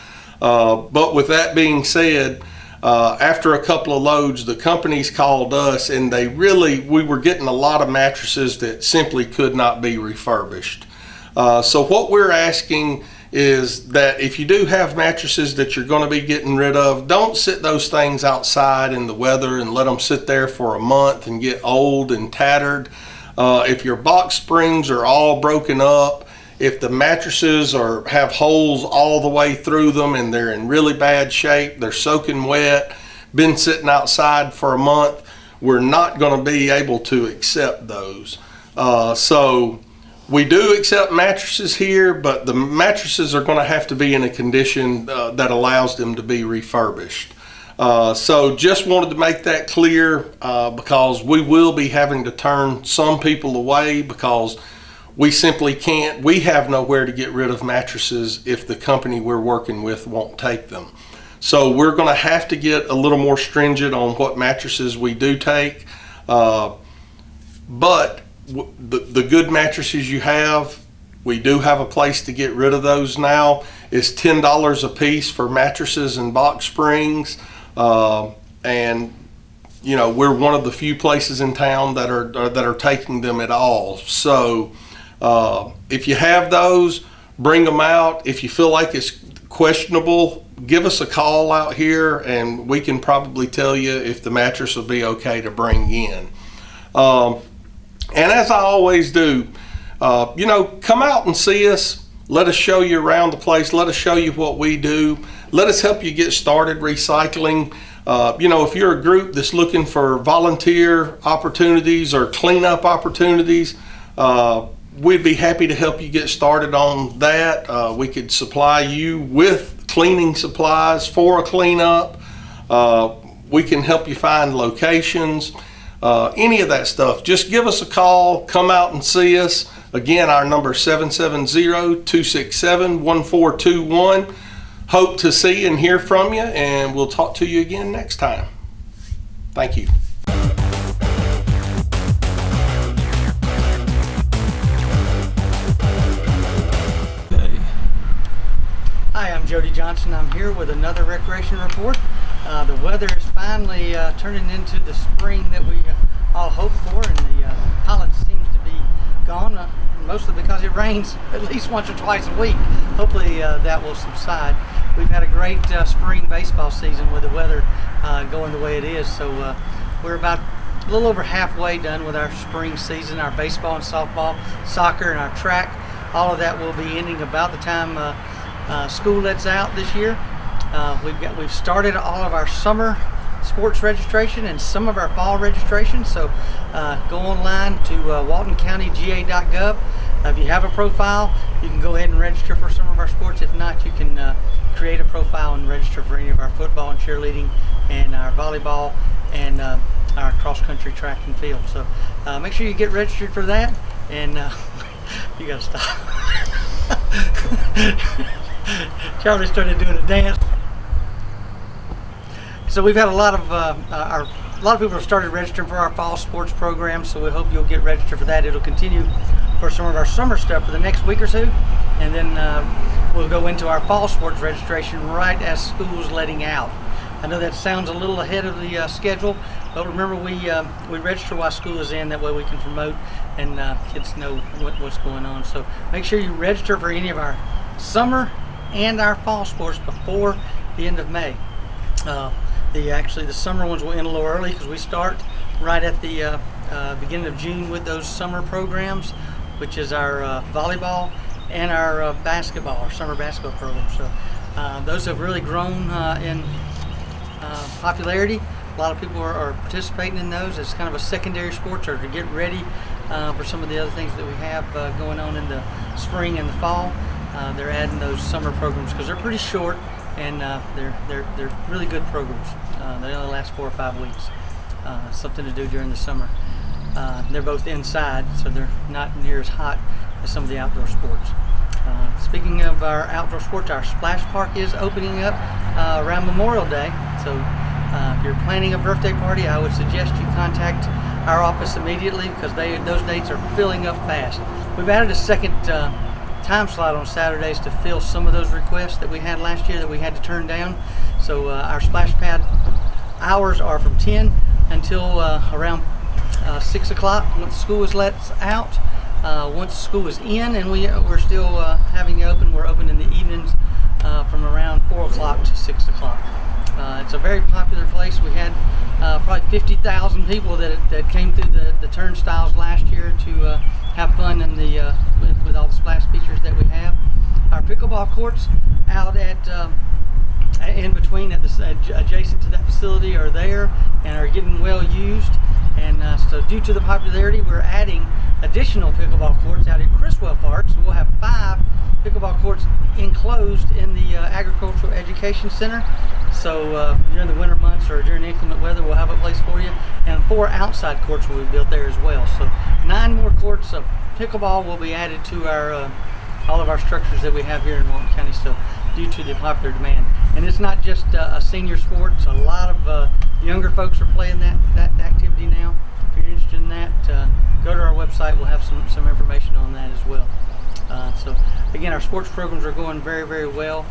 But with that being said, after a couple of loads, the companies called us and we were getting a lot of mattresses that simply could not be refurbished. So what we're asking is that if you do have mattresses that you're going to be getting rid of, don't sit those things outside in the weather and let them sit there for a month and get old and tattered. If your box springs are all broken up, if the mattresses have holes all the way through them and they're in really bad shape, they're soaking wet, been sitting outside for a month, we're not going to be able to accept those. So we do accept mattresses here, but the mattresses are going to have to be in a condition that allows them to be refurbished. So just wanted to make that clear because we will be having to turn some people away because we simply can't, we have nowhere to get rid of mattresses if the company we're working with won't take them. So we're going to have to get a little more stringent on what mattresses we do take. But the good mattresses you have, we do have a place to get rid of those now. It's $10 a piece for mattresses and box springs. And we're one of the few places in town that are taking them at all. So if you have those, bring them out. If you feel like it's questionable, give us a call out here and we can probably tell you if the mattress will be okay to bring in. And as I always do, come out and see us. Let us show you around the place. Let us show you what we do. Let us help you get started recycling. If you're a group that's looking for volunteer opportunities or cleanup opportunities, we'd be happy to help you get started on that. We could supply you with cleaning supplies for a cleanup. We can help you find locations. Any of that stuff, just give us a call, come out and see us. Again, our number is 770-267-1421. Hope to see and hear from you, and we'll talk to you again next time. Thank you. Hi, I'm Jody Johnson. I'm here with another recreation report. The weather is finally turning into the spring that we all hoped for, and the pollen seems to be gone, mostly because it rains at least once or twice a week. Hopefully that will subside. We've had a great spring baseball season with the weather going the way it is, so we're about a little over halfway done with our spring season. Our baseball and softball, soccer, and our track, all of that will be ending about the time school lets out this year. We've started all of our summer sports registration and some of our fall registration, so go online to waltoncountyga.gov. If you have a profile, you can go ahead and register for some of our sports. If not, you can create a profile and register for any of our football and cheerleading and our volleyball and our cross-country track and field. So make sure you get registered for that, and you gotta stop. Charlie started doing a dance. So we've had a lot of people have started registering for our fall sports program, so we hope you'll get registered for that. It'll continue for some of our summer stuff for the next week or two, and then we'll go into our fall sports registration right as school's letting out. I know that sounds a little ahead of the schedule, but remember we register while school is in. That way we can promote and kids know what's going on. So make sure you register for any of our summer and our fall sports before the end of May. The summer ones will end a little early because we start right at the beginning of June with those summer programs, which is our volleyball and our basketball, our summer basketball program. So those have really grown in popularity. A lot of people are participating in those as kind of a secondary sport or to get ready for some of the other things that we have going on in the spring and the fall. They're adding those summer programs because they're pretty short and they're really good programs. They only last 4 or 5 weeks. Something to do during the summer. They're both inside, so they're not near as hot as some of the outdoor sports. Speaking of our outdoor sports, our splash park is opening up around Memorial Day. So if you're planning a birthday party, I would suggest you contact our office immediately because those dates are filling up fast. We've added a second time slot on Saturdays to fill some of those requests that we had last year that we had to turn down. So our splash pad hours are from 10 until around 6 o'clock once school is let out. Once school is in and we're still having it open, we're open in the evenings from around 4 o'clock to 6 o'clock. It's a very popular place. We had probably 50,000 people that came through the turnstiles last year to have fun in with all the splash features that we have. Our pickleball courts out at in between adjacent to that facility are there and are getting well used. And so due to the popularity, we're adding additional pickleball courts out at Criswell Park. So we'll have 5 pickleball courts enclosed in the Agricultural Education Center. So during the winter months or during inclement weather, we'll have a place for you. And 4 outside courts will be built there as well. So 9 more courts of pickleball will be added to our all of our structures that we have here in Walton County. So due to the popular demand. And it's not just a senior sport. So a lot of younger folks are playing that activity now. If you're interested in that, go to our website. We'll have some information on that as well. So again, our sports programs are going very, very well.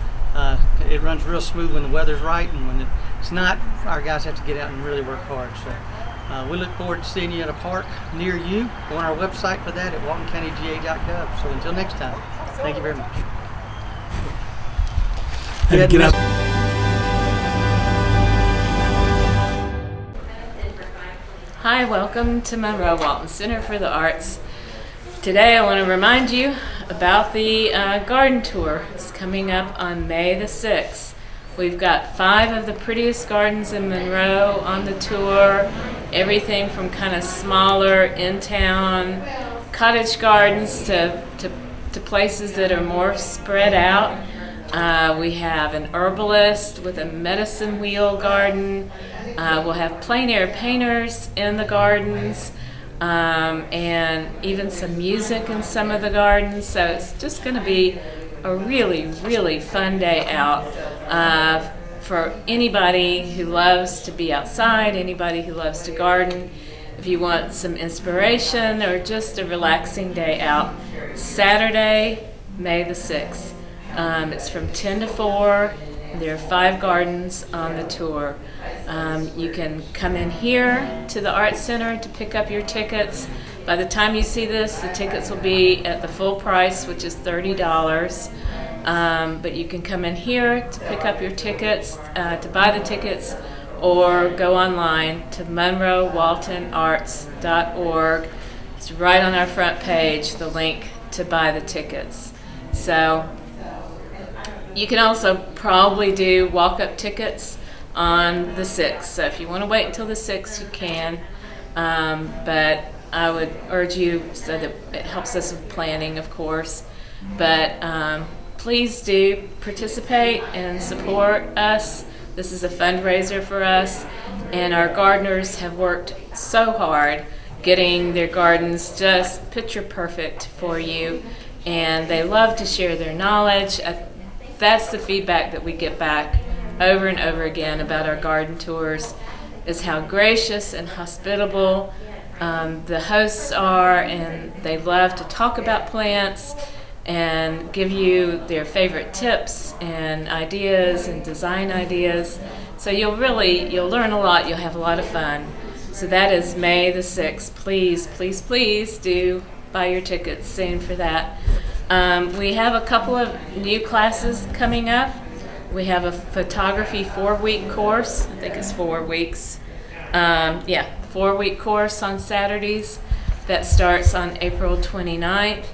It runs real smooth when the weather's right, and when it's not, our guys have to get out and really work hard. So we look forward to seeing you at a park near you. Go on our website for that at waltoncountyga.gov. So until next time, thank you very much. Get up. Hi, welcome to Monroe Walton Center for the Arts. Today I want to remind you about the garden tour. It's coming up on May the 6th. We've got 5 of the prettiest gardens in Monroe on the tour. Everything from kind of smaller in-town cottage gardens to places that are more spread out. We have an herbalist with a medicine wheel garden. We'll have plein air painters in the gardens, and even some music in some of the gardens. So it's just going to be a really, really fun day out for anybody who loves to be outside, anybody who loves to garden. If you want some inspiration or just a relaxing day out, Saturday, May the 6th. It's from 10 to 4. There are 5 gardens on the tour. You can come in here to the Art Center to pick up your tickets. By the time you see this, the tickets will be at the full price, which is $30. But you can come in here to pick up your tickets, to buy the tickets, or go online to monroewaltonarts.org. It's right on our front page, the link to buy the tickets. So you can also probably do walk-up tickets on the 6th. So if you want to wait until the 6th, you can. But I would urge you, so that it helps us with planning, of course. But please do participate and support us. This is a fundraiser for us, and our gardeners have worked so hard getting their gardens just picture perfect for you, and they love to share their knowledge. That's the feedback that we get back over and over again about our garden tours, is how gracious and hospitable the hosts are, and they love to talk about plants and give you their favorite tips and ideas and design ideas. So you'll learn a lot, you'll have a lot of fun. So that is May the 6th. Please, please, please do buy your tickets soon for that. We have a couple of new classes coming up. We have a photography 4-week course. I think it's 4 weeks. 4-week course on Saturdays that starts on April 29th.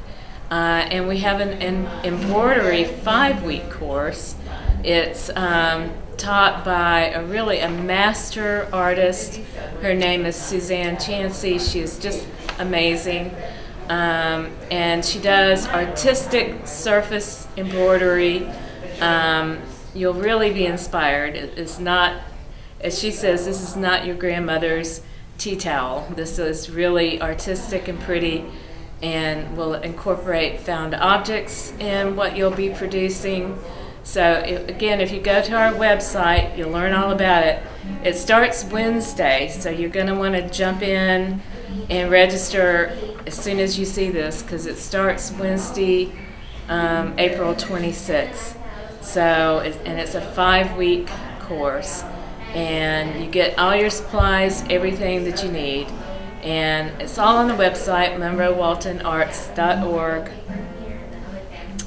And we have an embroidery 5-week course. It's taught by a master artist. Her name is Suzanne Chansey. She is just amazing. And she does artistic surface embroidery. You'll really be inspired. It's not, as she says, this is not your grandmother's tea towel. This is really artistic and pretty, and will incorporate found objects in what you'll be producing. So again, if you go to our website, you'll learn all about it. It starts Wednesday, so you're going to want to jump in and register as soon as you see this, because it starts Wednesday, April 26th. So, and it's a 5-week course, and you get all your supplies, everything that you need, and it's all on the website, monroewaltonarts.org.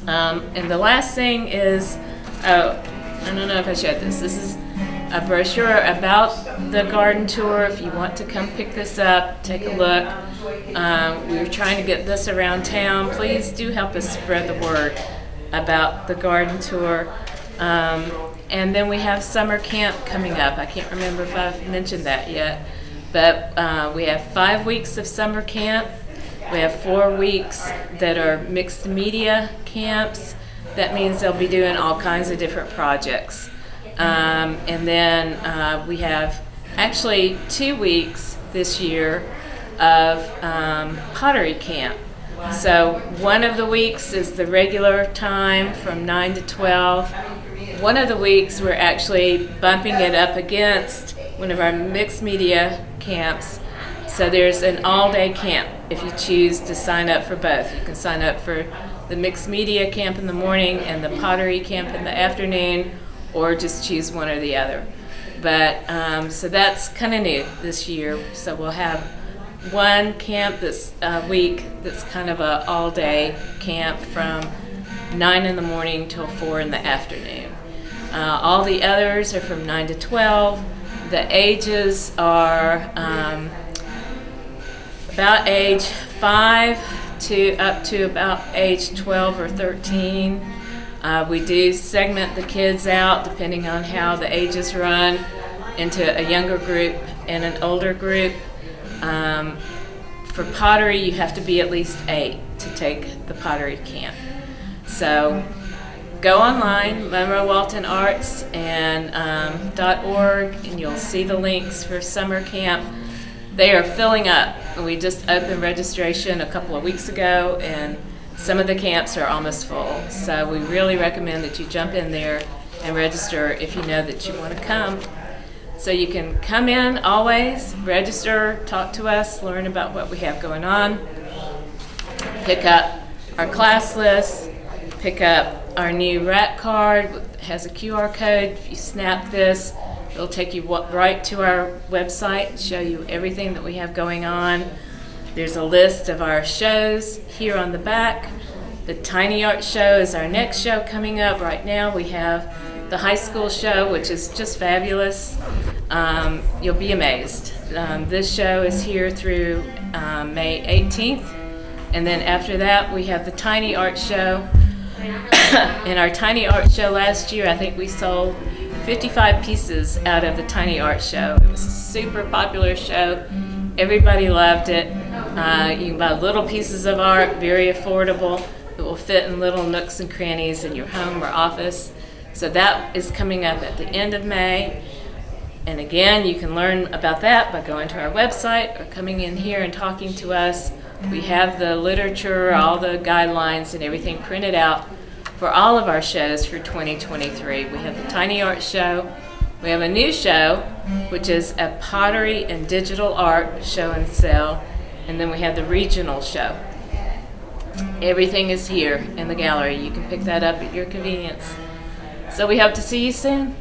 And the last thing is, I don't know if I showed this. This is a brochure about the garden tour. If you want to come pick this up, take a look. We're trying to get this around town. Please do help us spread the word about the garden tour. And then we have summer camp coming up. I can't remember if I've mentioned that yet, but we have 5 weeks of summer camp. We have 4 weeks that are mixed media camps. That means they'll be doing all kinds of different projects. And then we have actually 2 weeks this year of pottery camp. So one of the weeks is the regular time from 9 to 12. One of the weeks we're actually bumping it up against one of our mixed media camps. So there's an all-day camp if you choose to sign up for both. You can sign up for the mixed media camp in the morning and the pottery camp in the afternoon, or just choose one or the other. But so that's kind of new this year. So we'll have one camp this week that's kind of a all-day camp from 9 in the morning till 4 in the afternoon. All the others are from 9 to 12. The ages are about age 5 to up to about age 12 or 13. We do segment the kids out depending on how the ages run into a younger group and an older group. For pottery, you have to be at least 8 to take the pottery camp. So go online, Monroe Walton Arts and .org, and you'll see the links for summer camp. They are filling up. We just opened registration a couple of weeks ago, and some of the camps are almost full. So we really recommend that you jump in there and register if you know that you want to come. So you can come in always, register, talk to us, learn about what we have going on, pick up our class list, pick up our new rat card. It has a QR code. If you snap this, it'll take you right to our website, show you everything that we have going on. There's a list of our shows here on the back. The Tiny Art Show is our next show coming up. Right now we have the high school show, which is just fabulous. You'll be amazed. This show is here through May 18th. And then after that, we have the Tiny Art Show. In our Tiny Art Show last year, I think we sold 55 pieces out of the Tiny Art Show. It was a super popular show. Everybody loved it. You can buy little pieces of art, very affordable. It will fit in little nooks and crannies in your home or office. So that is coming up at the end of May. And again, you can learn about that by going to our website or coming in here and talking to us. We have the literature, all the guidelines and everything printed out for all of our shows for 2023. We have the Tiny Art Show. We have a new show, which is a pottery and digital art show and sell. And then we have the regional show. Everything is here in the gallery. You can pick that up at your convenience. So we hope to see you soon.